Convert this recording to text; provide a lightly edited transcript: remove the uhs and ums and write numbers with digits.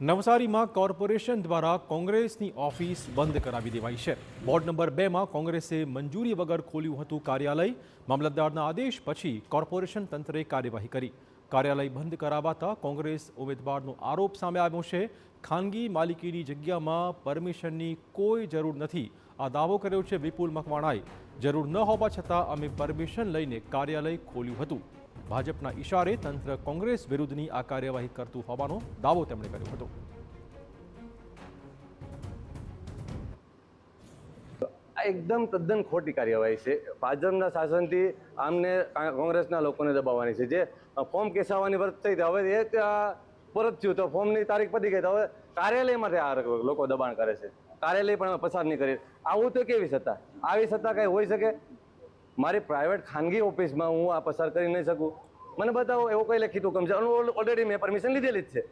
નવસારીમાં કોર્પોરેશન દ્વારા કોંગ્રેસની ઓફિસ બંધ કરાવી દેવાઈ છે। વોર્ડ નંબર 2માં કોંગ્રેસે મંજૂરી વગર ખોલ્યું હતું કાર્યાલય। મામલતદારના આદેશ પછી કોર્પોરેશન તંત્રે કાર્યવાહી કરી। કાર્યાલય બંધ કરાવાતા કોંગ્રેસ ઉમેદવારનો આરોપ સામે આવ્યો છે। ખાનગી માલિકીની જગ્યામાં પરમિશનની કોઈ જરૂર નથી, આ દાવો કર્યો છે વિપુલ મકવાણાએ। જરૂર ન હોવા છતાં અમે પરમિશન લઈને કાર્યાલય ખોલ્યું હતું। ભાજપના ઇશારે તંત્ર કોંગ્રેસ વિરુદ્ધની આ કાર્યવાહી કરતું હોવાનો દાવો તેમણે કર્યો હતો। એકદમ તદ્દન ખોટી કાર્યવાહી છે। ભાજપના શાસનથી આમને કોંગ્રેસના લોકોને દબાવવાની છે। જે ફોર્મ કેસાવાની વર્ત થઈ હવે એ પરત થયું તો ફોર્મની તારીખ પતી ગઈ તો હવે કાર્યાલયમાં આ લોકો દબાણ કરે છે। કાર્યાલય પણ પસાર નહીં કરી। આવું તો કેવી સત્તા? આવી સત્તા કઈ હોઈ શકે? મારી પ્રાઇવેટ ખાનગી ઓફિસમાં હું આ પસાર કરી નહીં શકું? મને બતાવો એવો કોઈ લેખિત હુકમ છે? ઓલરેડી મેં પરમિશન લીધેલી જ છે।